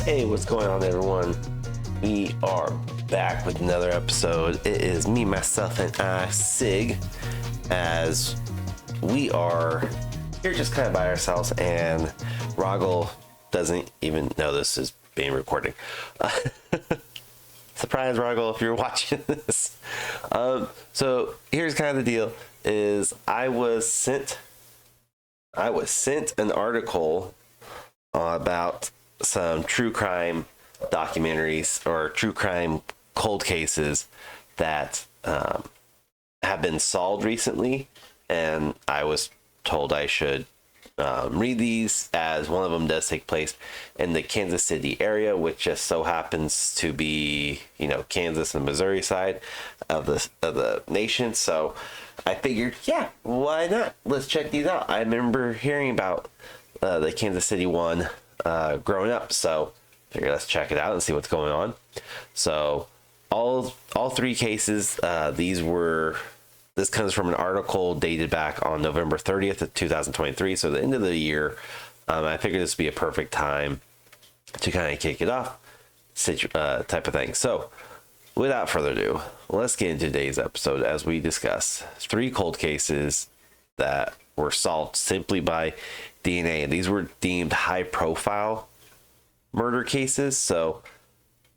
Hey, what's going on, everyone? We are back with another episode. It is me, myself, and I, Sig, as we are here just kind of by ourselves, and Rahgel doesn't even know this is being recorded. Surprise, Rahgel, if you're watching this. So here's kind of the deal: is I was sent an article about some true crime documentaries or true crime cold cases that have been solved recently, and I was told I should read these, as one of them does take place in the Kansas City area, which just so happens to be, Kansas and Missouri side of the nation. So I figured, yeah, why not? Let's check these out. I remember hearing about the Kansas City one growing up, so figure let's check it out and see what's going on. So all three cases, this comes from an article dated back on November 30th of 2023, so the end of the year. I figured this would be a perfect time to kind of kick it off, type of thing. So without further ado, let's get into today's episode as we discuss three cold cases that were solved simply by DNA. And these were deemed high profile murder cases. So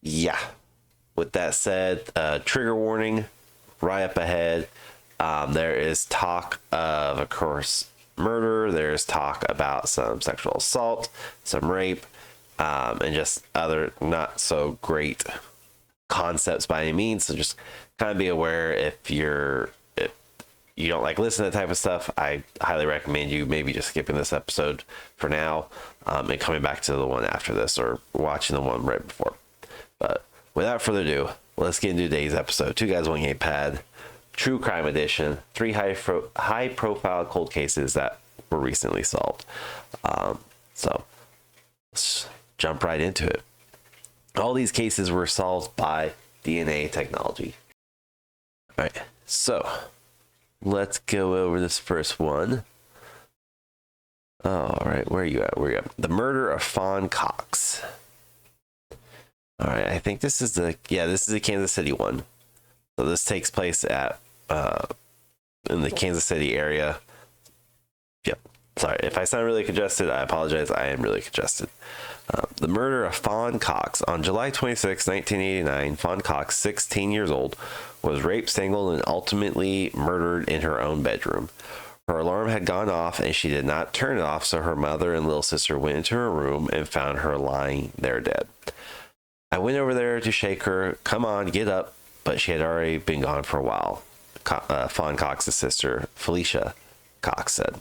yeah, with that said, trigger warning right up ahead. There is talk of course, murder. There's talk about some sexual assault, some rape, and just other not so great concepts by any means. So just kind of be aware if you don't like listening to that type of stuff. I highly recommend you maybe just skipping this episode for now, and coming back to the one after this, or watching the one right before. But without further ado, let's get into today's episode. Two Guys, One Gamepad, True Crime Edition. Three high profile cold cases that were recently solved. So let's jump right into it. All these cases were solved by DNA technology. All right, so let's go over this first one. All right, where are you at? The murder of Fawn Cox. All right, I think this is the Kansas City one. So this takes place at in the Kansas City area. Yep. Sorry if I sound really congested. I apologize. I am really congested. The murder of Fawn Cox. On July 26, 1989, Fawn Cox, 16 years old, was raped, strangled, and ultimately murdered in her own bedroom. Her alarm had gone off and she did not turn it off, so her mother and little sister went into her room and found her lying there dead. I went over there to shake her, "Come on, get up," but she had already been gone for a while, Fawn Cox's sister, Felicia Cox, said.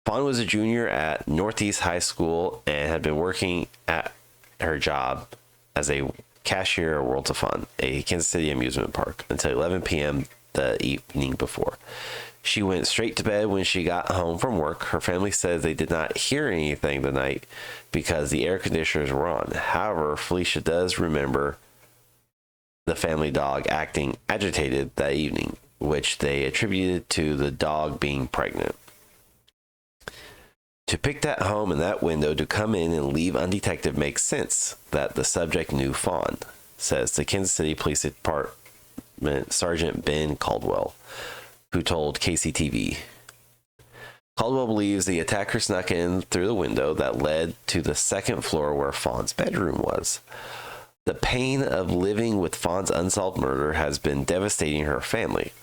Fawn was a junior at Northeast High School and had been working at her job as a cashier at Worlds of Fun, a Kansas City amusement park, until 11 p.m. the evening before. She went straight to bed when she got home from work. Her family says they did not hear anything the night because the air conditioners were on. However, Felicia does remember the family dog acting agitated that evening, which they attributed to the dog being pregnant. To pick that home and that window to come in and leave undetected makes sense that the subject knew Fawn, says the Kansas City Police Department Sergeant Ben Caldwell, who told KCTV. Caldwell believes the attacker snuck in through the window that led to the second floor where Fawn's bedroom was. The pain of living with Fawn's unsolved murder has been devastating her family.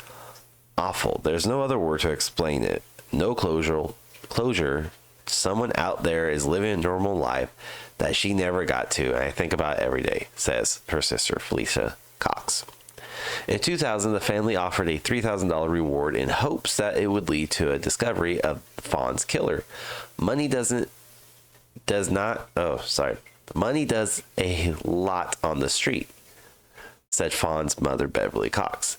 Awful. There's no other word to explain it. No closure. Someone out there is living a normal life that she never got to, and I think about it every day, says her sister, Felicia Cox. In 2000, the family offered a $3,000 reward in hopes that it would lead to a discovery of Fawn's killer. Money does a lot on the street, said Fawn's mother, Beverly Cox.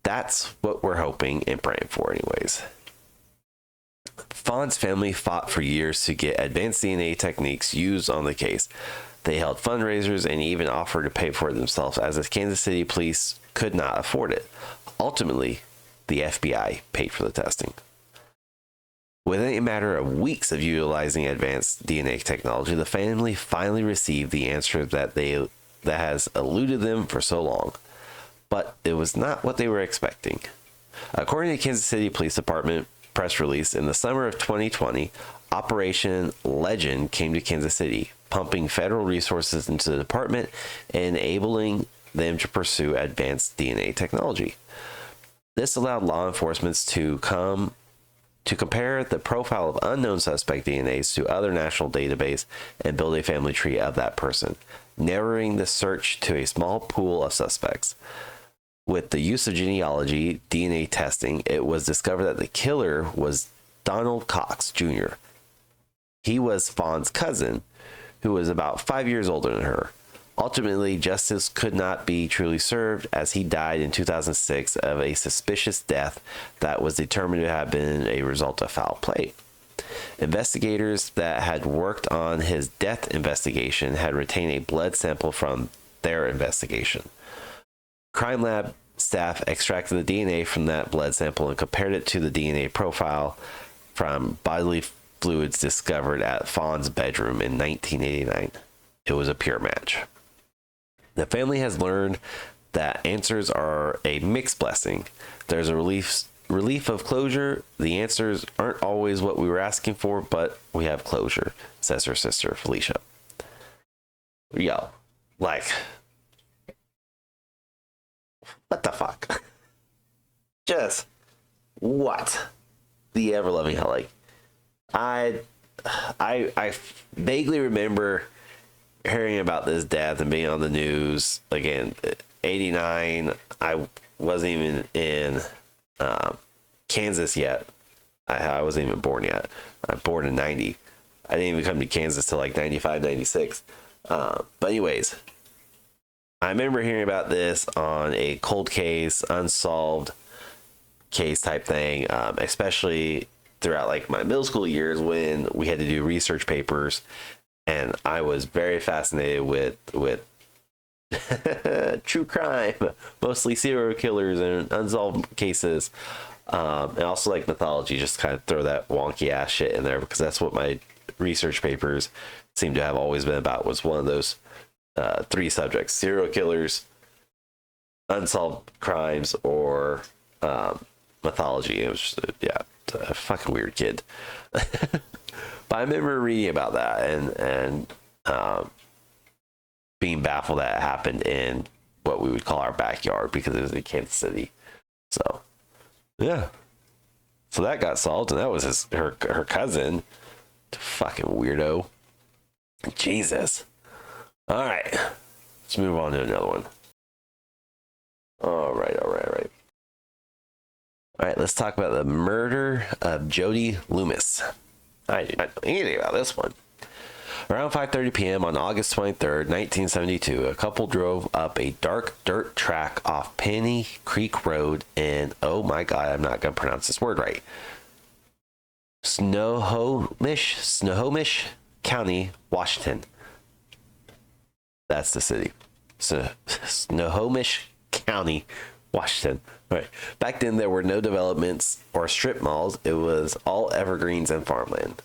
That's what we're hoping and praying for anyways. Fawn's family fought for years to get advanced DNA techniques used on the case. They held fundraisers and even offered to pay for it themselves, as the Kansas City police could not afford it. Ultimately, the FBI paid for the testing. Within a matter of weeks of utilizing advanced DNA technology, the family finally received the answer that has eluded them for so long. But it was not what they were expecting. According to the Kansas City Police Department press release, in the summer of 2020, Operation Legend came to Kansas City, pumping federal resources into the department and enabling them to pursue advanced DNA technology. This allowed law enforcement to compare the profile of unknown suspect DNAs to other national database and build a family tree of that person, narrowing the search to a small pool of suspects. With the use of genealogy DNA testing, it was discovered that the killer was Donald Cox Jr. He was Fawn's cousin, who was about 5 years older than her. Ultimately, justice could not be truly served as he died in 2006 of a suspicious death that was determined to have been a result of foul play. Investigators that had worked on his death investigation had retained a blood sample from their investigation. Crime lab staff extracted the DNA from that blood sample and compared it to the DNA profile from bodily fluids discovered at Fawn's bedroom in 1989. It was a pure match. The family has learned that answers are a mixed blessing. There's a relief of closure. The answers aren't always what we were asking for, but we have closure, says her sister, Felicia. Yo, like, what the fuck? Just, what? The ever-loving hell. Like, I vaguely remember hearing about this death and being on the news. Again, 89, I wasn't even in Kansas yet. I wasn't even born yet. I'm born in 90. I didn't even come to Kansas till like 95, 96. But anyways, I remember hearing about this on a cold case, unsolved case type thing, especially throughout like my middle school years when we had to do research papers. And I was very fascinated with true crime, mostly serial killers and unsolved cases, and also like mythology. Just kind of throw that wonky ass shit in there because that's what my research papers seem to have always been about. Was one of those three subjects: serial killers, unsolved crimes, or mythology. It was just, a fucking weird kid. But I remember reading about that and being baffled that it happened in what we would call our backyard because it was in Kansas City. So, yeah. So that got solved, and that was her cousin. Fucking weirdo. Jesus. All right. Let's move on to another one. All right. All right, let's talk about the murder of Jody Loomis. I didn't know anything about this one. Around 5:30 p.m. on August 23rd, 1972, a couple drove up a dark dirt track off Penny Creek Road in, oh my God, I'm not going to pronounce this word right, Snohomish County, Washington. That's the city. Snohomish County, Washington. Right. Back then, there were no developments or strip malls. It was all evergreens and farmland.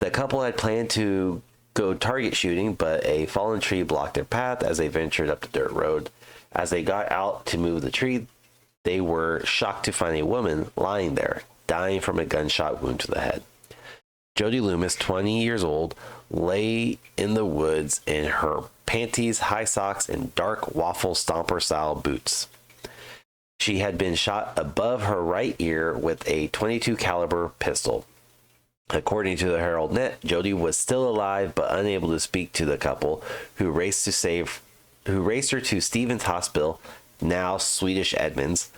The couple had planned to go target shooting, but a fallen tree blocked their path as they ventured up the dirt road. As they got out to move the tree, they were shocked to find a woman lying there, dying from a gunshot wound to the head. Jody Loomis, 20 years old, lay in the woods in her panties, high socks, and dark waffle stomper-style boots. She had been shot above her right ear with a .22 caliber pistol. According to the Herald Net, Jody was still alive but unable to speak to the couple, who raced her to Stevens Hospital, now Swedish Edmonds.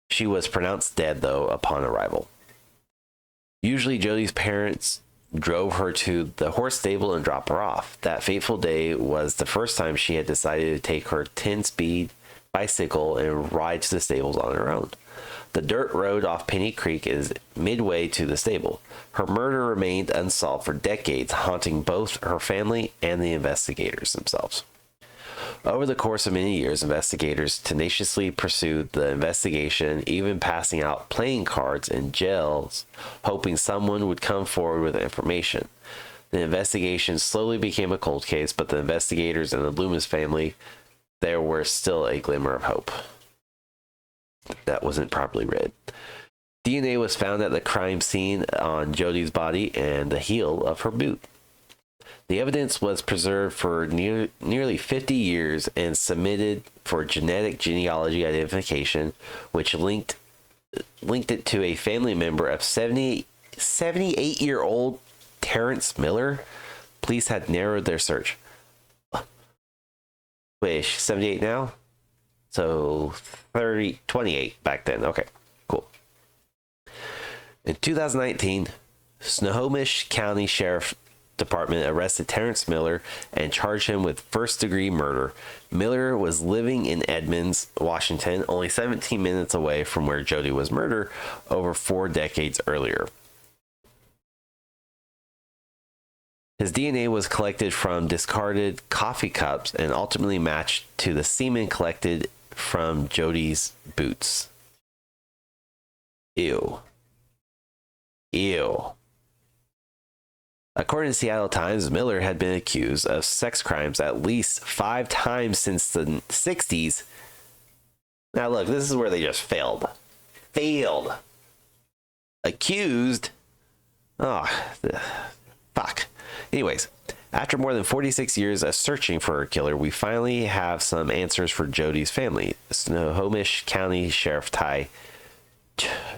She was pronounced dead, though, upon arrival. Usually, Jody's parents drove her to the horse stable and dropped her off. That fateful day was the first time she had decided to take her 10-speed bicycle and ride to the stables on her own. The dirt road off Penny Creek is midway to the stable. Her murder remained unsolved for decades, haunting both her family and the investigators themselves. Over the course of many years, investigators tenaciously pursued the investigation, even passing out playing cards in jails, hoping someone would come forward with information. The investigation slowly became a cold case, but the investigators and the Loomis family, there was still a glimmer of hope. That wasn't properly read. DNA was found at the crime scene on Jodi's body and the heel of her boot. The evidence was preserved for nearly 50 years and submitted for genetic genealogy identification, which linked it to a family member of 78-year-old Terrence Miller. Police had narrowed their search. Wait, 78 now? So 28 back then. Okay, cool. In 2019, Snohomish County Sheriff Department arrested Terrence Miller and charged him with first-degree murder. Miller was living in Edmonds, Washington, only 17 minutes away from where Jodi was murdered over 4 decades earlier. His DNA was collected from discarded coffee cups and ultimately matched to the semen collected from Jodi's boots. Ew. According to Seattle Times, Miller had been accused of sex crimes at least 5 times since the 60s. Now look, this is where they just failed. Accused. Oh, fuck. Anyways, after more than 46 years of searching for her killer, we finally have some answers for Jodi's family. Snohomish County Sheriff Ty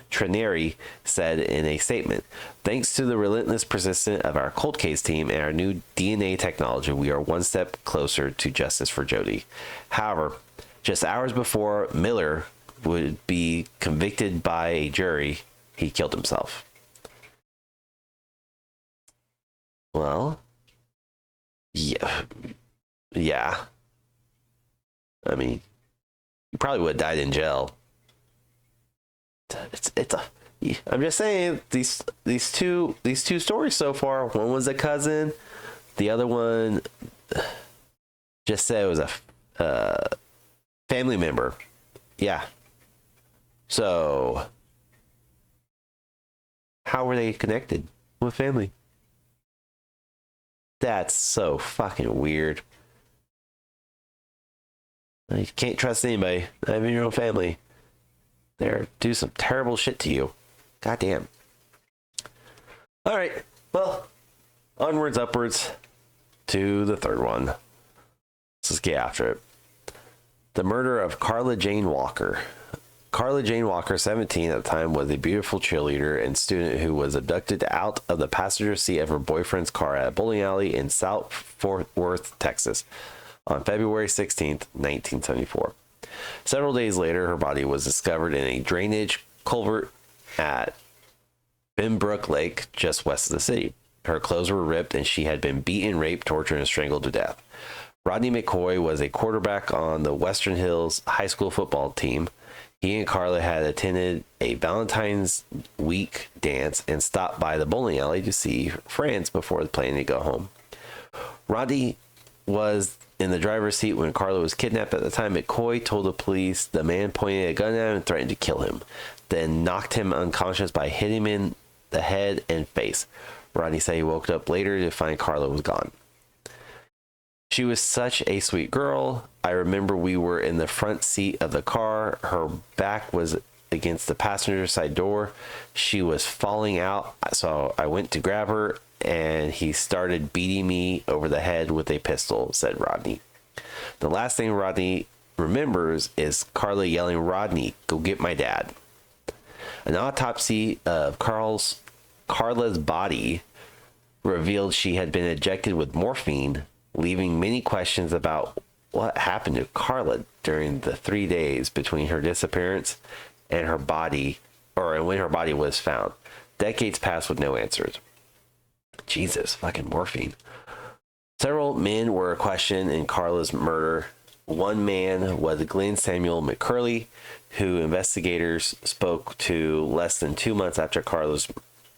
Trenary said in a statement, "Thanks to the relentless persistence of our cold case team and our new DNA technology, we are one step closer to justice for Jodi." However, just hours before Miller would be convicted by a jury, he killed himself. Well, yeah. I mean, he probably would have died in jail. I'm just saying, these two stories so far. One was a cousin, the other one just said it was a family member. Yeah. So how were they connected with family? That's so fucking weird. You can't trust anybody, not even your own family. They do some terrible shit to you. Goddamn. All right. Well, onwards, upwards to the third one. Let's just get after it. The murder of Carla Jane Walker. Carla Jane Walker, 17 at the time, was a beautiful cheerleader and student who was abducted out of the passenger seat of her boyfriend's car at a bowling alley in South Fort Worth, Texas, on February 16th, 1974. Several days later, her body was discovered in a drainage culvert at Benbrook Lake, just west of the city. Her clothes were ripped and she had been beaten, raped, tortured, and strangled to death. Rodney McCoy was a quarterback on the Western Hills high school football team. He and Carla had attended a Valentine's week dance and stopped by the bowling alley to see friends before planning to go home. Rodney was in the driver's seat when Carla was kidnapped. At the time, McCoy told the police the man pointed a gun at him and threatened to kill him, then knocked him unconscious by hitting him in the head and face. Rodney said he woke up later to find Carla was gone. She was such a sweet girl. I remember we were in the front seat of the car. Her back was against the passenger side door. She was falling out, so I went to grab her, and he started beating me over the head with a pistol, said Rodney. The last thing Rodney remembers is Carla yelling, "Rodney, go get my dad." An autopsy of Carla's body revealed she had been injected with morphine, leaving many questions about what happened to Carla during the 3 days between her disappearance and her body, or when her body was found. Decades passed with no answers. Jesus, fucking morphine. Several men were questioned in Carla's murder. One man was Glenn Samuel McCurley, who investigators spoke to less than 2 months after Carla's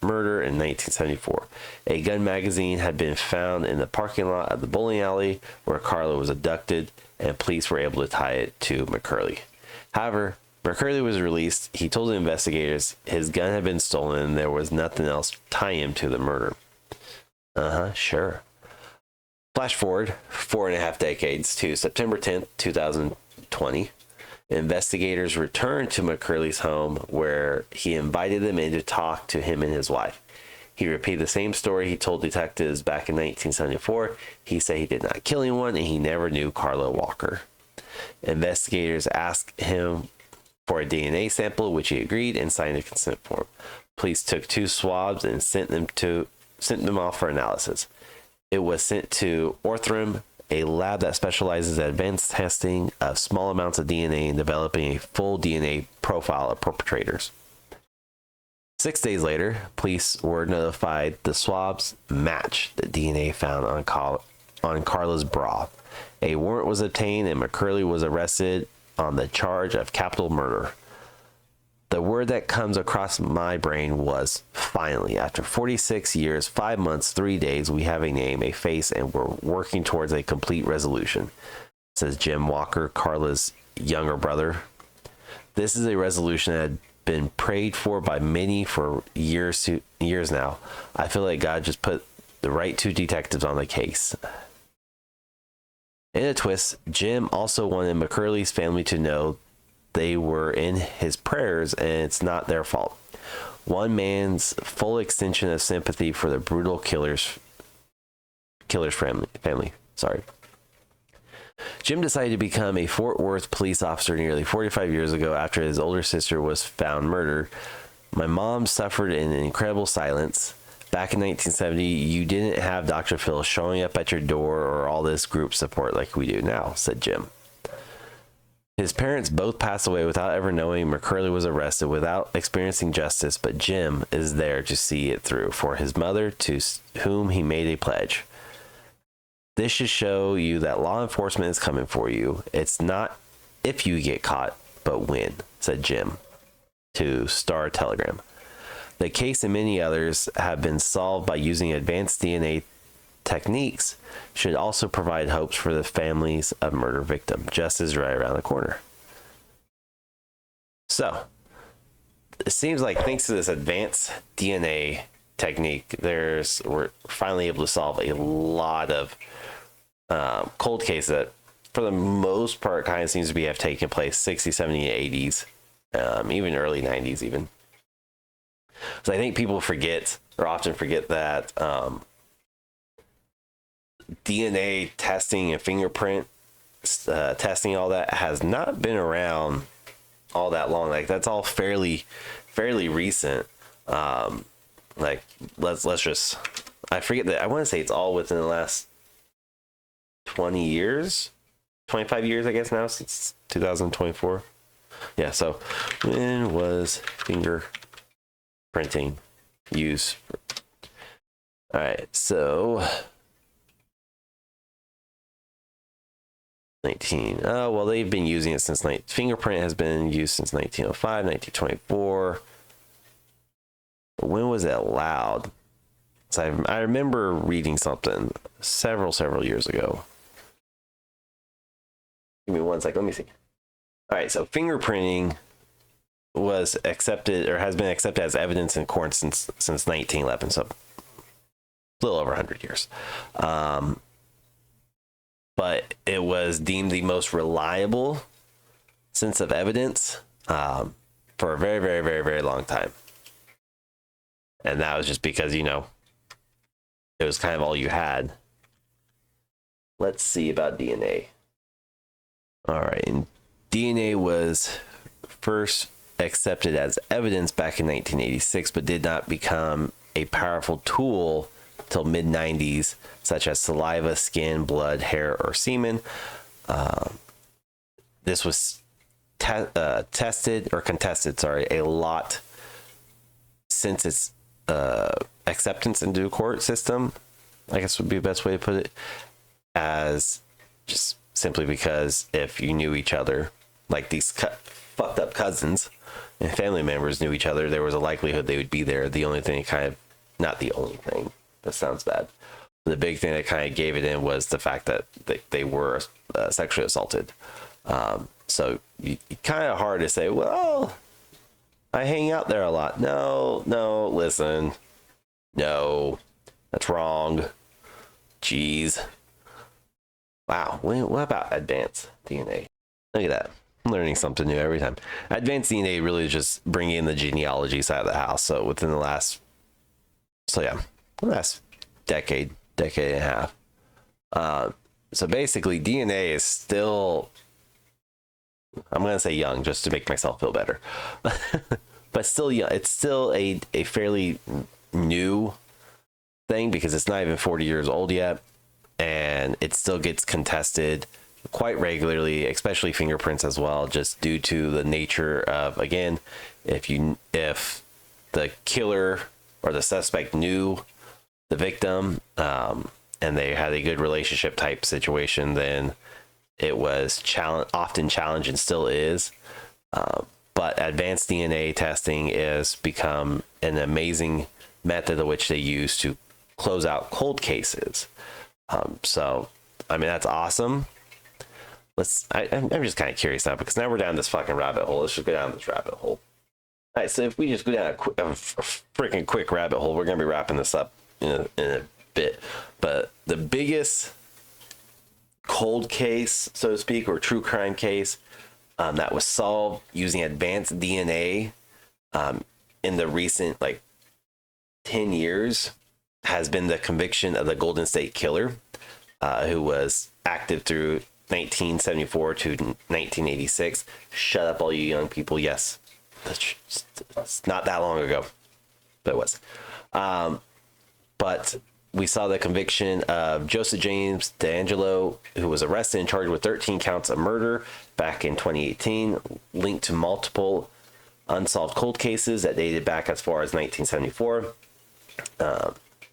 murder in 1974. A gun magazine had been found in the parking lot of the bowling alley where Carla was abducted, and police were able to tie it to McCurley. However, McCurley was released. He told the investigators his gun had been stolen and there was nothing else to tie him to the murder. Sure. Flash forward 4.5 decades to September 10th, 2020. Investigators returned to McCurley's home where he invited them in to talk to him and his wife. He repeated the same story he told detectives back in 1974. He said he did not kill anyone and he never knew Carla Walker. Investigators asked him for a DNA sample, which he agreed and signed a consent form. Police took 2 swabs and sent them off for analysis. It was sent to Orthram, a lab that specializes in advanced testing of small amounts of DNA and developing a full DNA profile of perpetrators. 6 days later, police were notified the swabs matched the DNA found on Carla's bra. A warrant was obtained and McCurley was arrested on the charge of capital murder. The word that comes across my brain was, finally, after 46 years, 5 months, 3 days, we have a name, a face, and we're working towards a complete resolution, says Jim Walker, Carla's younger brother. This is a resolution that had been prayed for by many for years now. I feel like God just put the right 2 detectives on the case. In a twist, Jim also wanted McCurley's family to know they were in his prayers and it's not their fault. One man's full extension of sympathy for the brutal killer's family. Jim decided to become a Fort Worth police officer nearly 45 years ago after his older sister was found murdered. My mom suffered in an incredible silence. Back in 1970, you didn't have Dr. Phil showing up at your door or all this group support like we do now, said Jim. His parents both passed away without ever knowing McCurley was arrested, without experiencing justice, but Jim is there to see it through for his mother, to whom he made a pledge. This should show you that law enforcement is coming for you. It's not if you get caught, but when, said Jim to Star Telegram. The case and many others have been solved by using advanced DNA techniques should also provide hopes for the families of murder victims. Justice right around the corner. So, it seems like thanks to this advanced DNA technique, we're finally able to solve a lot of cold cases that, for the most part, kind of seems to have taken place 60s, 70s, 80s, even early 90s even. So I think people often forget that DNA testing and fingerprint testing, all that has not been around all that long. Like that's all fairly recent. Like let's just, I forget that, I want to say it's all within the last 20 years, 25 years, I guess now, since 2024. Yeah. So when was fingerprinting used? All right. So 19. Well, they've been using it since fingerprint has been used since 1905, 1924. But when was it allowed? So I remember reading something several years ago. Give me one sec. Let me see. All right. So fingerprinting was accepted, or has been accepted as evidence in court since 1911. So a little over 100 years. But it was deemed the most reliable sense of evidence for a very long time. And that was just because, it was kind of all you had. Let's see about DNA. All right. And DNA was first accepted as evidence back in 1986, but did not become a powerful tool till mid-90s, such as saliva, skin, blood, hair, or semen. This was tested or contested, a lot since its acceptance into the court system, I guess would be the best way to put it, as just simply because if you knew each other, like these fucked up cousins, and family members knew each other, there was a likelihood they would be there. The only thing kind of, not the only thing, that sounds bad. The big thing that kind of gave it in was the fact that they were sexually assaulted. So you kind of hard to say, well, I hang out there a lot. No, listen. No, that's wrong. Jeez. Wow. What about advanced DNA? Look at that. I'm learning something new every time. Advanced DNA really is just bringing in the genealogy side of the house. So within the last decade and a half. So basically DNA is still, I'm going to say young just to make myself feel better, but still young. It's still a fairly new thing because it's not even 40 years old yet. And it still gets contested quite regularly, especially fingerprints as well, just due to the nature of, again, if the killer or the suspect knew the victim, and they had a good relationship type situation, then it was often challenged and still is. But advanced DNA testing has become an amazing method of which they use to close out cold cases. So, I mean, that's awesome. I'm just kind of curious now because now we're down this fucking rabbit hole. Let's just go down this rabbit hole. All right, so if we just go down a freaking quick rabbit hole, we're going to be wrapping this up in a bit. But the biggest cold case, so to speak, or true crime case that was solved using advanced DNA in the recent 10 years has been the conviction of the Golden State Killer, who was active through 1974 to 1986. Shut up, all you young people. Yes, it's not that long ago, but it was. But we saw the conviction of Joseph James DeAngelo, who was arrested and charged with 13 counts of murder back in 2018, linked to multiple unsolved cold cases that dated back as far as 1974.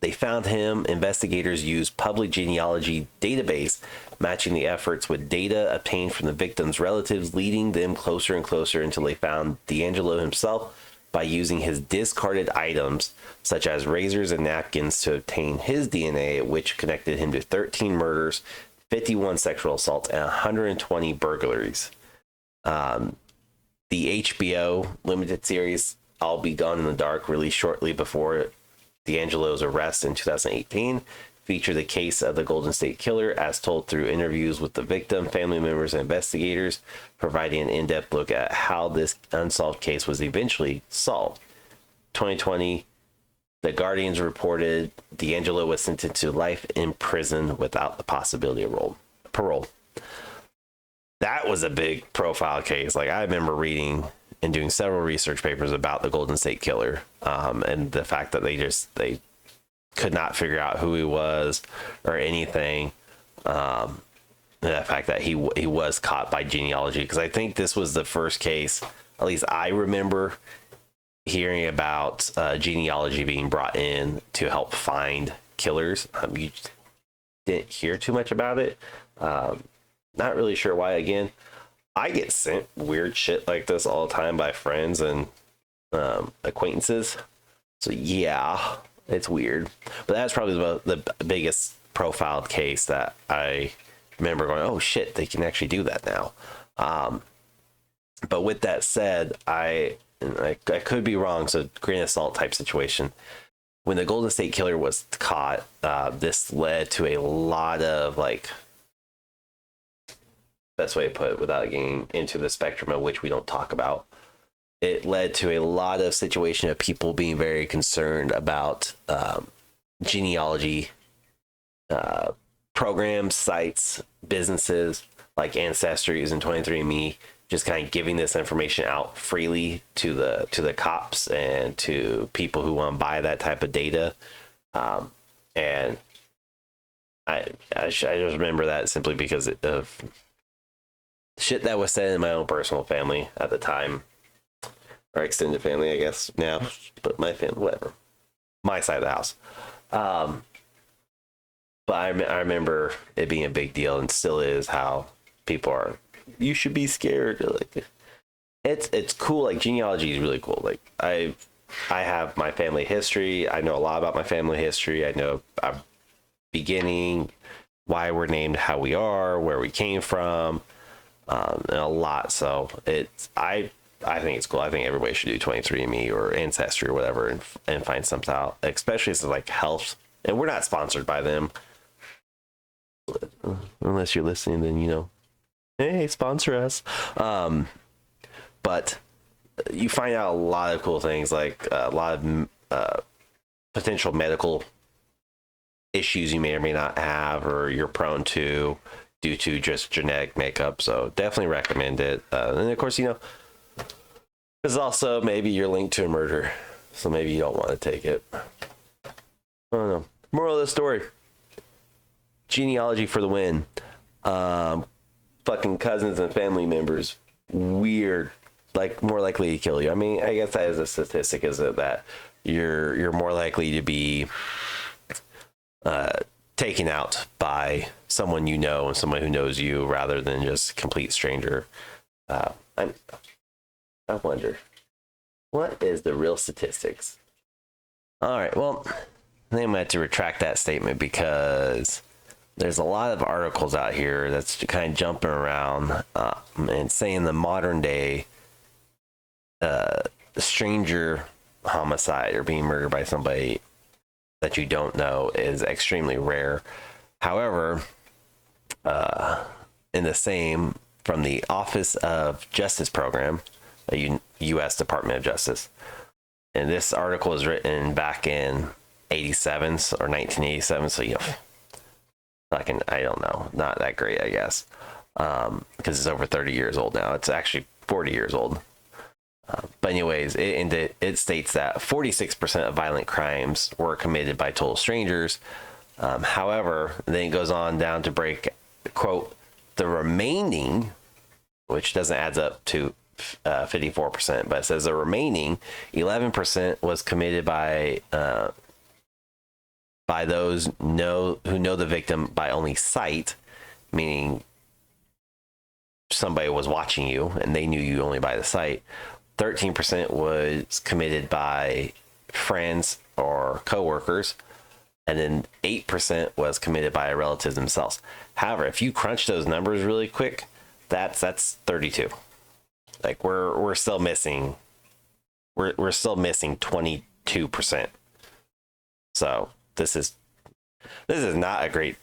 They found him. Investigators used public genealogy database, matching the efforts with data obtained from the victim's relatives, leading them closer and closer until they found DeAngelo himself by using his discarded items, such as razors and napkins, to obtain his DNA, which connected him to 13 murders, 51 sexual assaults, and 120 burglaries. The HBO limited series I'll Be Gone in the Dark, released shortly before DeAngelo's arrest in 2018, featured the case of the Golden State Killer as told through interviews with the victim, family members, and investigators, providing an in-depth look at how this unsolved case was eventually solved. 2020, The Guardians reported DeAngelo was sentenced to life in prison without the possibility of parole. That was a big profile case. I remember reading and doing several research papers about the Golden State Killer, and the fact that they could not figure out who he was or anything. The fact that he was caught by genealogy, because I think this was the first case, at least I remember hearing about genealogy being brought in to help find killers. You didn't hear too much about it. Not really sure why. Again, I get sent weird shit like this all the time by friends and acquaintances. So yeah, it's weird. But that's probably the biggest profiled case that I remember going, oh shit, they can actually do that now. But with that said, I could be wrong, so grain of salt type situation. When the Golden State Killer was caught, this led to a lot of best way to put it without getting into the spectrum of which we don't talk about. It led to a lot of situation of people being very concerned about genealogy programs, sites, businesses like Ancestries and 23andMe, just kind of giving this information out freely to the cops and to people who want to buy that type of data. And I just remember that simply because of shit that was said in my own personal family at the time, or extended family, I guess now, but my family, whatever, my side of the house. But I remember it being a big deal, and still is, how people are, you should be scared. it's cool. Like genealogy is really cool. Like I have my family history. I know a lot about my family history. I know our beginning, why we're named how we are, where we came from, and a lot. So I think it's cool. I think everybody should do 23andMe or Ancestry or whatever and find something out, especially as like health. And we're not sponsored by them. Unless you're listening, then, you know, hey, sponsor us. But you find out a lot of cool things, like a lot of potential medical issues you may or may not have, or you're prone to due to just genetic makeup. So definitely recommend it. And of course, you know, there's also maybe you're linked to a murder, so maybe you don't want to take it. I don't know. Moral of the story: genealogy for the win. Fucking cousins and family members, weird, like more likely to kill you. I mean, I guess that is a statistic, is it, that you're more likely to be taken out by someone you know and someone who knows you rather than just a complete stranger. I wonder, what is the real statistics? All right, well, I think I'm going to have to retract that statement, because there's a lot of articles out here that's kind of jumping around and saying the modern day stranger homicide or being murdered by somebody that you don't know is extremely rare. However, in the same, from the Office of Justice Program, a U.S. Department of Justice, and this article was written back in 87 or 1987, so, you know, fucking, I don't know, not that great, I guess, because it's over 30 years old now. It's actually 40 years old. But anyways, it states that 46% of violent crimes were committed by total strangers. However, then it goes on down to break, quote, the remaining, which doesn't add up to 54%, but it says the remaining 11% was committed by those who know the victim by only sight, meaning somebody was watching you and they knew you only by the sight. 13% was committed by friends or coworkers, and then 8% was committed by relatives themselves. However, if you crunch those numbers really quick, that's 32. Like we're still missing, we're still missing 22%. So this is not a great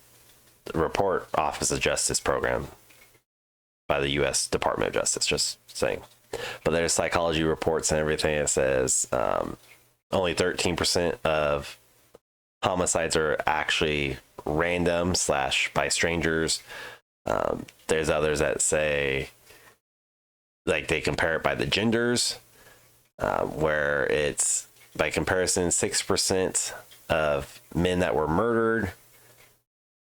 report, Office of Justice Program by the U.S. Department of Justice, just saying. But there's psychology reports and everything that says only 13% of homicides are actually random / by strangers. There's others that say, like, they compare it by the genders, where it's by comparison 6% of men that were murdered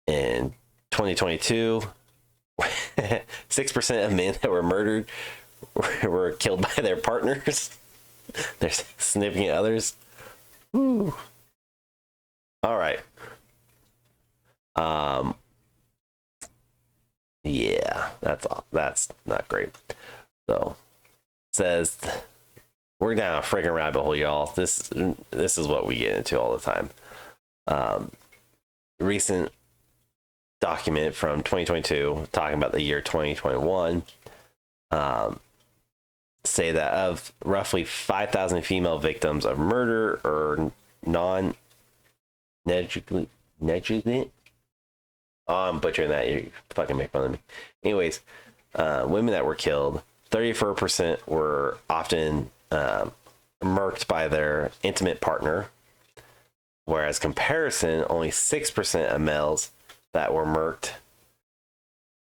in 2022, 6% of men that were murdered were killed by their partners, their significant others. Ooh. All right. Yeah, that's not great. So, it says we're down a friggin' rabbit hole, y'all. This is what we get into all the time. Recent document from 2022 talking about the year 2021 say that of roughly 5,000 female victims of murder or non-negligent. Oh, I'm butchering that. You fucking make fun of me. Anyways, women that were killed, 34% were often murked by their intimate partner, whereas comparison, only 6% of males that were murked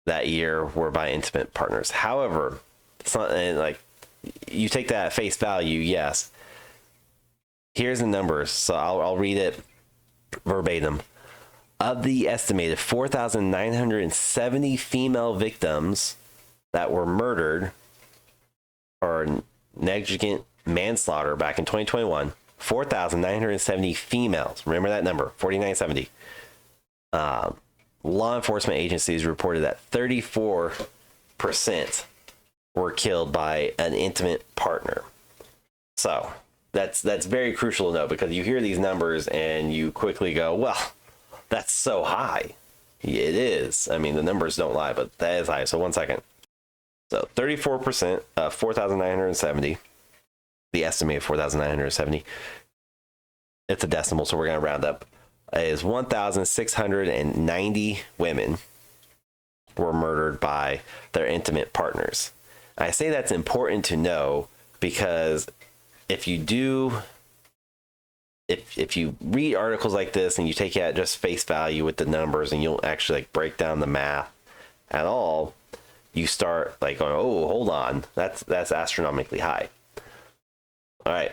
that year were by intimate partners. However, it's not, like, you take that at face value, yes. Here's the numbers, so I'll read it verbatim. Of the estimated 4,970 female victims that were murdered or negligent manslaughter back in 2021, 4,970 females. Remember that number, 4,970. Law enforcement agencies reported that 34% were killed by an intimate partner. So that's very crucial to know, because you hear these numbers and you quickly go, well, that's so high. It is. I mean, the numbers don't lie, but that is high. So 1 second. So 34% of 4,970, the estimated 4,970, it's a decimal, so we're going to round up, is 1,690 women were murdered by their intimate partners. I say that's important to know because if you read articles like this and you take it at just face value with the numbers and you don't actually like break down the math at all, you start like going, oh, hold on, that's astronomically high. All right,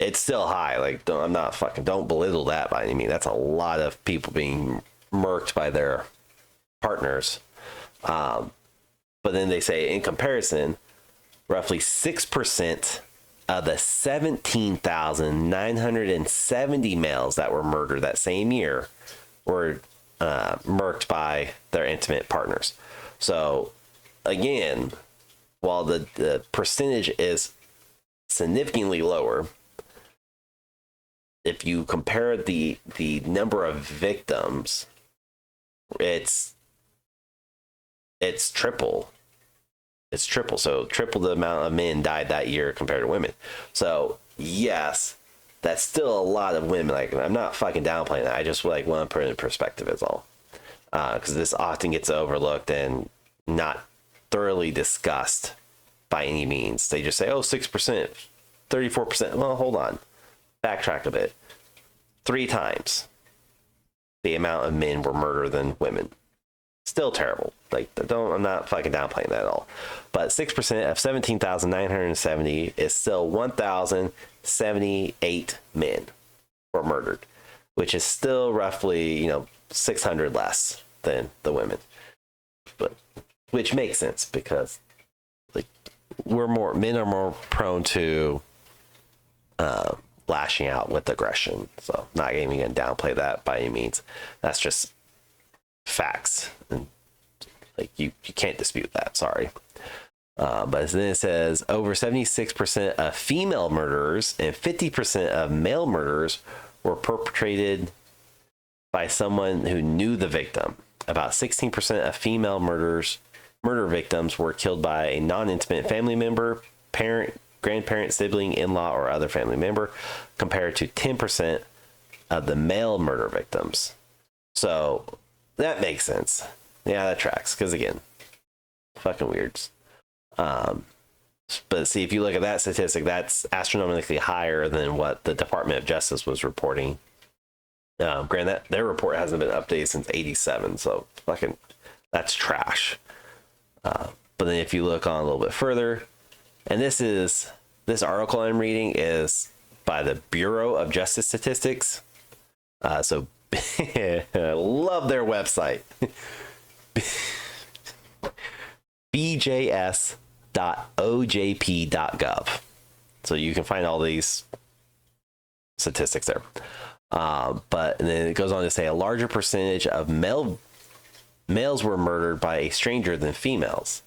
it's still high. Like, don't belittle that by any means. That's a lot of people being murked by their partners. But then they say, in comparison, roughly 6% of the 17,970 males that were murdered that same year were murked by their intimate partners. So, again, while the percentage is significantly lower, if you compare the number of victims, it's triple. It's triple. So triple the amount of men died that year compared to women. So yes, that's still a lot of women. Like, I'm not fucking downplaying that. I just like want to put it in perspective is all. Because this often gets overlooked and not thoroughly discussed by any means. They just say, oh, 6%, 34%. Well, hold on. Backtrack a bit. 3 times the amount of men were murdered than women. Still terrible. Like, I'm not fucking downplaying that at all. But 6% of 17,970 is still 1,078 men were murdered, which is still roughly, 600 less than the women. But which makes sense because like men are more prone to lashing out with aggression. So not even gonna downplay that by any means. That's just facts, and like you can't dispute that. Sorry. But then it says over 76% of female murderers and 50% of male murderers were perpetrated by someone who knew the victim. About 16% of female murder victims were killed by a non-intimate family member, parent, grandparent, sibling, in-law, or other family member, compared to 10% of the male murder victims. So that makes sense. Yeah, that tracks. Because again, fucking weirds. But see, if you look at that statistic, that's astronomically higher than what the Department of Justice was reporting. Granted, their report hasn't been updated since '87, so fucking that's trash. But then if you look on a little bit further, and this article I'm reading is by the Bureau of Justice Statistics. So I love their website. bjs.ojp.gov. So you can find all these statistics there. But then it goes on to say a larger percentage of males were murdered by a stranger than females.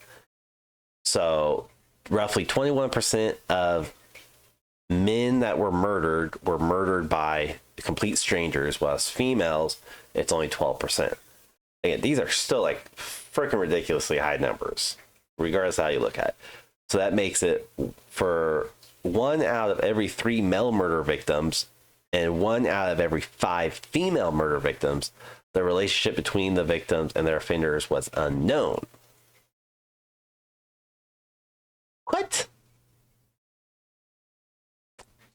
So roughly 21% of men that were murdered by complete strangers, whilst females, it's only 12%. Again, these are still like freaking ridiculously high numbers, regardless of how you look at it. So that makes it for 1 out of every 3 male murder victims and 1 out of every 5 female murder victims, the relationship between the victims and their offenders was unknown. What?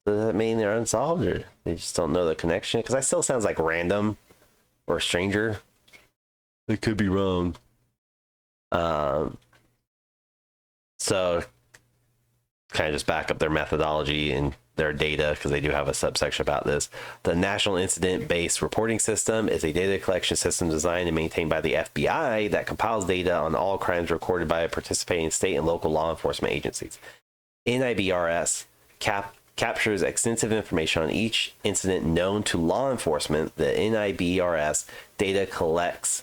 Does that mean they're unsolved, or they just don't know the connection? Because that still sounds like random or stranger. It could be wrong. So kind of just back up their methodology and their data, because they do have a subsection about this. The National Incident-Based Reporting System is a data collection system designed and maintained by the FBI that compiles data on all crimes recorded by participating state and local law enforcement agencies. NIBRS captures extensive information on each incident known to law enforcement. The NIBRS data collects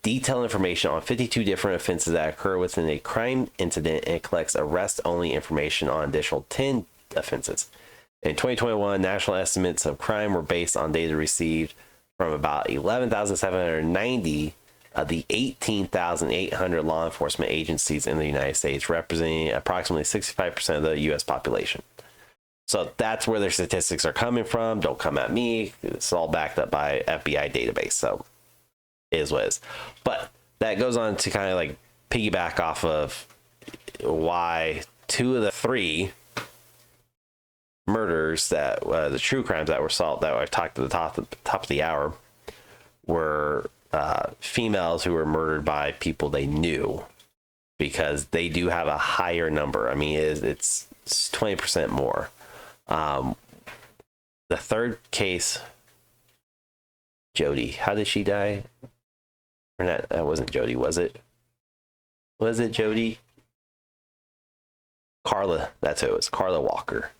detailed information on 52 different offenses that occur within a crime incident, and collects arrest-only information on additional 10 offenses. In 2021, national estimates of crime were based on data received from about 11,790 of the 18,800 law enforcement agencies in the United States, representing approximately 65% of the U.S. population. So that's where their statistics are coming from. Don't come at me. It's all backed up by FBI database. So it is what it is. But that goes on to kind of like piggyback off of why 2 of the 3 murders that the true crimes that were solved, that I talked at the top of the hour, were females who were murdered by people they knew, because they do have a higher number. I mean, it's 20% more. The third case, Jody, how did she die? Or not, that wasn't Jody, was it? Was it Jody? Carla, that's who it was. Carla Walker.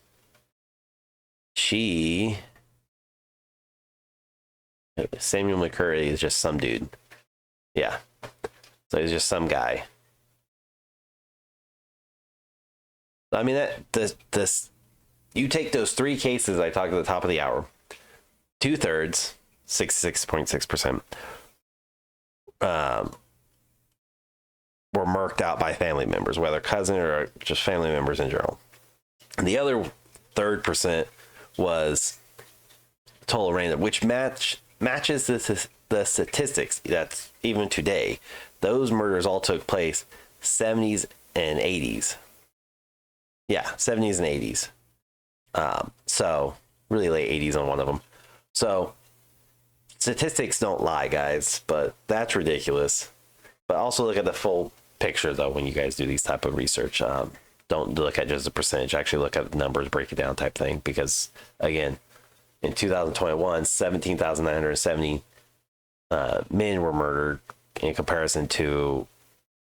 Samuel McCurry is just some dude. Yeah. So he's just some guy. I mean, this you take those 3 cases I talked at the top of the hour, 2/3, 66.6%, were murked out by family members, whether cousin or just family members in general. And the other 3% was total random, which matches the statistics that's even today. Those murders all took place 70s and 80s. Yeah, 70s and 80s. So really late 80s on one of them. So statistics don't lie, guys, but that's ridiculous. But also look at the full picture, though, when you guys do these type of research. Don't look at just the percentage. Actually look at the numbers, break it down type thing. Because, again, in 2021, 17,970 men were murdered in comparison to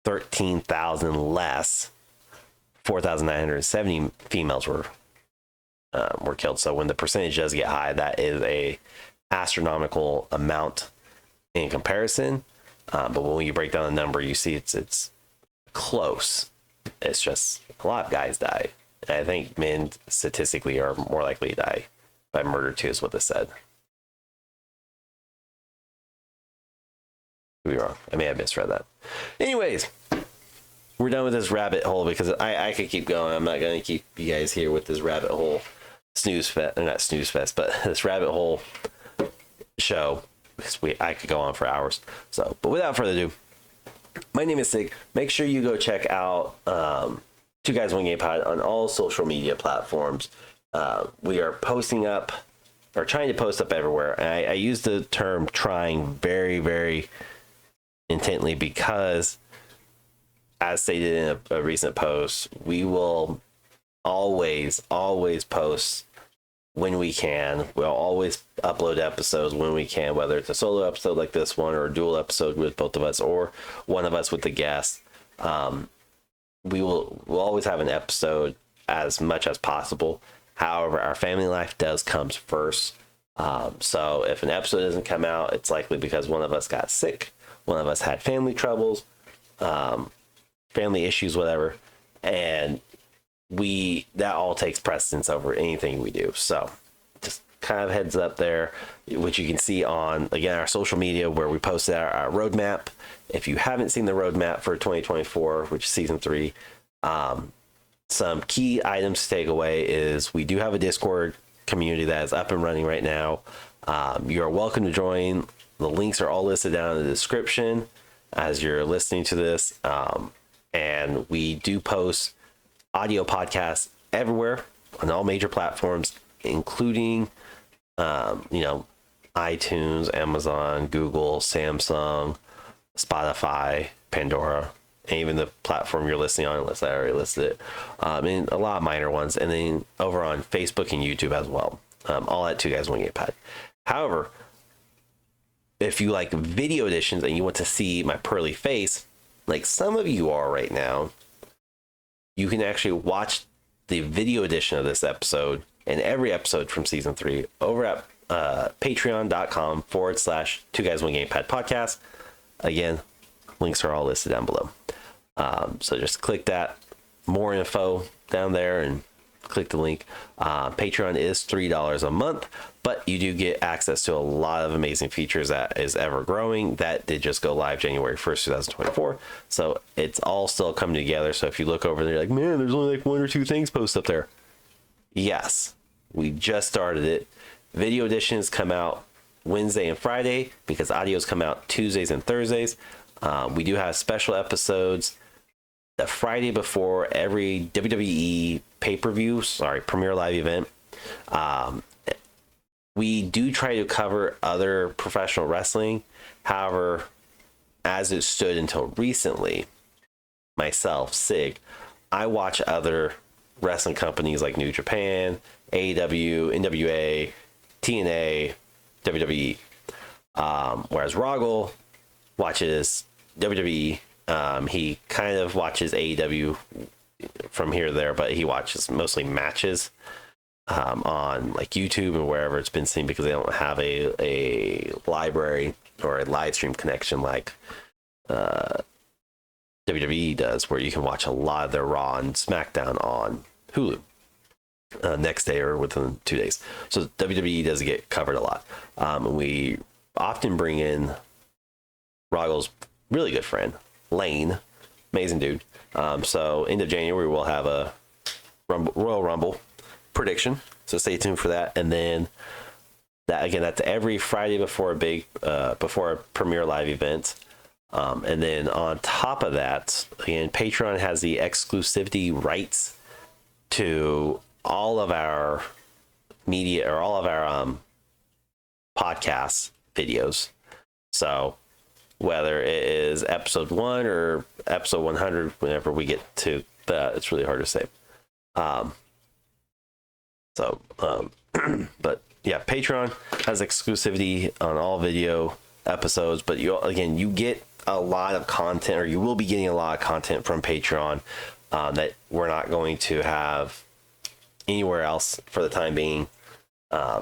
13,000 less. 4,970 females were killed. So when the percentage does get high, that is a astronomical amount in comparison. But when you break down the number, you see it's close. It's just a lot of guys die. And I think men statistically are more likely to die by murder too, is what they said. Could be wrong. I may have misread that. Anyways, we're done with this rabbit hole, because I could keep going. I'm not going to keep you guys here with this rabbit hole snooze fest, not snooze fest, but this rabbit hole show, because I could go on for hours. So, but without further ado, my name is Sig. Make sure you go check out Two Guys One Gamepad on all social media platforms. We are posting up, or trying to post up everywhere. And I use the term trying very, very intently, because as stated in a recent post, we will always post when we can. We'll always upload episodes when we can, whether it's a solo episode like this one, or a dual episode with both of us, or one of us with the guest. We'll always have an episode as much as possible. However, our family life comes first. So if an episode doesn't come out, it's likely because one of us got sick, one of us had family troubles, family issues, whatever, and that all takes precedence over anything we do. So just kind of heads up there, which you can see on, again, our social media, where we posted our roadmap. If you haven't seen the roadmap for 2024, which is season 3, some key items to take away is we do have a Discord community that is up and running right now. You're welcome to join. The links are all listed down in the description as you're listening to this. And we do post audio podcasts everywhere on all major platforms, including, iTunes, Amazon, Google, Samsung, Spotify, Pandora, and even the platform you're listening on, unless I already listed it. And a lot of minor ones. And then over on Facebook and YouTube as well. All at Two Guys One Gamepad. However, if you like video editions and you want to see my pearly face, like some of you are right now, you can actually watch the video edition of this episode and every episode from season 3 over at patreon.com/Two Guys One Gamepad podcast. Again, links are all listed down below. So just click that more info down there and click the link. Patreon is $3 a month, but you do get access to a lot of amazing features that is ever growing. That did just go live January 1st, 2024. So it's all still coming together. So if you look over there, you're like, man, there's only like 1 or 2 things posted up there. Yes, we just started it. Video editions come out Wednesday and Friday because audios come out Tuesdays and Thursdays. We do have special episodes the Friday before every WWE Premier Live event. We do try to cover other professional wrestling. However, as it stood until recently, myself, Sig, I watch other wrestling companies like New Japan, AEW, NWA, TNA, WWE. Whereas Rahgel watches WWE. He kind of watches AEW from here to there, but he watches mostly matches on like YouTube and wherever it's been seen, because they don't have a library or a live stream connection like WWE does, where you can watch a lot of their Raw and SmackDown on Hulu next day or within 2 days. So WWE does get covered a lot. And we often bring in Rahgel's really good friend, Lane, amazing dude. So end of January we'll have a Royal Rumble prediction, so stay tuned for that. And then that again, that's every Friday before a Premier Live event. And then on top of that, again, Patreon has the exclusivity rights to all of our media, or all of our podcast videos. So whether it is episode 1 or episode 100, whenever we get to that, it's really hard to say. But yeah, Patreon has exclusivity on all video episodes, but you get a lot of content, or you will be getting a lot of content from Patreon that we're not going to have anywhere else for the time being.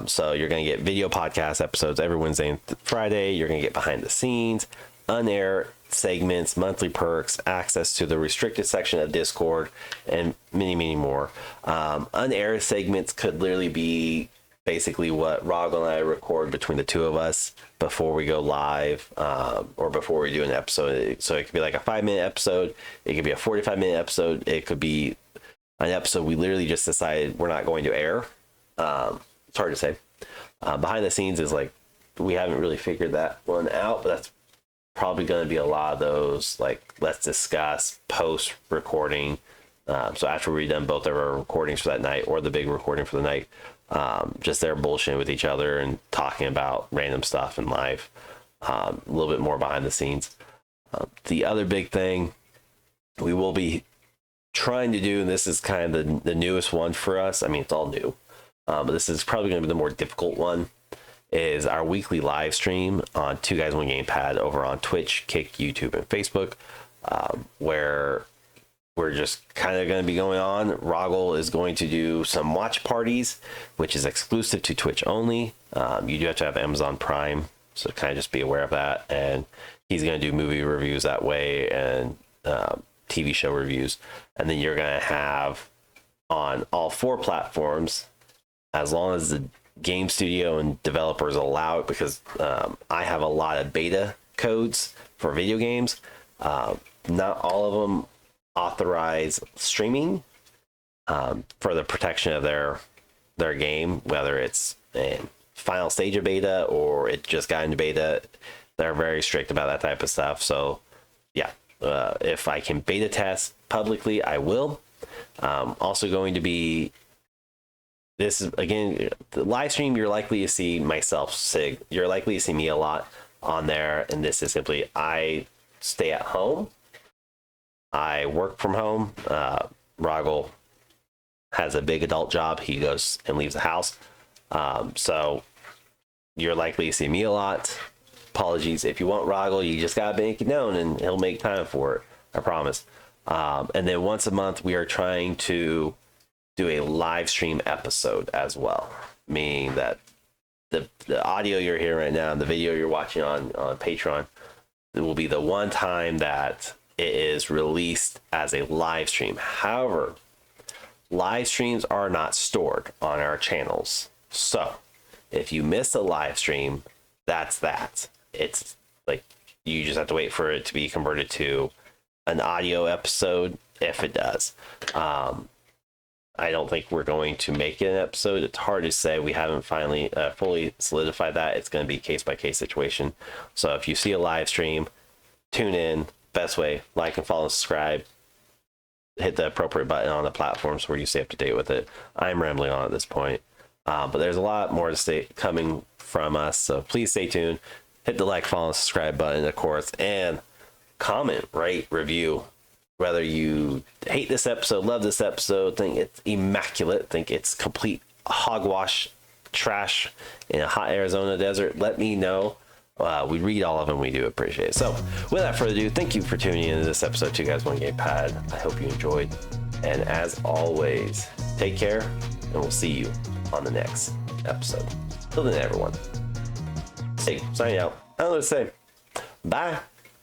So you're going to get video podcast episodes every Wednesday and Friday. You're going to get behind the scenes, unaired segments, monthly perks, access to the restricted section of Discord, and many, many more. Unaired segments could literally be basically what Rahgel and I record between the two of us before we go live, or before we do an episode. So it could be like a 5-minute episode. It could be a 45-minute episode. It could be an episode we literally just decided we're not going to air. It's hard to say. Behind the scenes is like, we haven't really figured that one out, but that's probably going to be a lot of those, like, let's discuss post recording. So after we've done both of our recordings for that night, or the big recording for the night, just they're bullshitting with each other and talking about random stuff in live. A little bit more behind the scenes. The other big thing we will be trying to do, and this is kind of the newest one for us. I mean, it's all new, but this is probably going to be the more difficult one, is our weekly live stream on Two Guys One Gamepad over on Twitch, Kick, YouTube, and Facebook, where we're just kind of going to be going on. Rahgel is going to do some watch parties, which is exclusive to Twitch only. You do have to have Amazon Prime, so kind of just be aware of that. And he's going to do movie reviews that way, and TV show reviews. And then you're going to have on all 4 platforms, as long as the game studio and developers allow it, because I have a lot of beta codes for video games. Not all of them authorize streaming for the protection of their game, whether it's in final stage of beta or it just got into beta. They're very strict about that type of stuff. So yeah, if I can beta test publicly, I will. Also going to be, this is again the live stream, you're likely to see myself, Sig, you're likely to see me a lot on there, and this is simply, I stay at home, I work from home. Rahgel has a big adult job. He goes and leaves the house. So you're likely to see me a lot. Apologies. If you want Rahgel, you just gotta make it known and he'll make time for it. I promise. And then once a month, we are trying to do a live stream episode as well, meaning that the audio you're hearing right now and the video you're watching on Patreon, it will be the one time that it is released as a live stream. However, live streams are not stored on our channels. So if you miss a live stream, that's that. It's like you just have to wait for it to be converted to an audio episode if it does. I don't think we're going to make it an episode. It's hard to say. We haven't finally fully solidified that. It's going to be case by case situation. So if you see a live stream, tune in. Best way, like and follow and subscribe. Hit the appropriate button on the platforms where you stay up to date with it. I'm rambling on at this point. But there's a lot more to stay coming from us. So please stay tuned. Hit the like, follow, and subscribe button, of course. And comment, rate, review. Whether you hate this episode, love this episode, think it's immaculate, think it's complete hogwash trash in a hot Arizona desert, let me know. We read all of them. We do appreciate it. So without further ado, thank you for tuning into this episode 2 Guys 1 Gamepad. I hope you enjoyed. And as always, take care, and we'll see you on the next episode. Till then, everyone. Hey, signing out. I don't know what to say. Bye.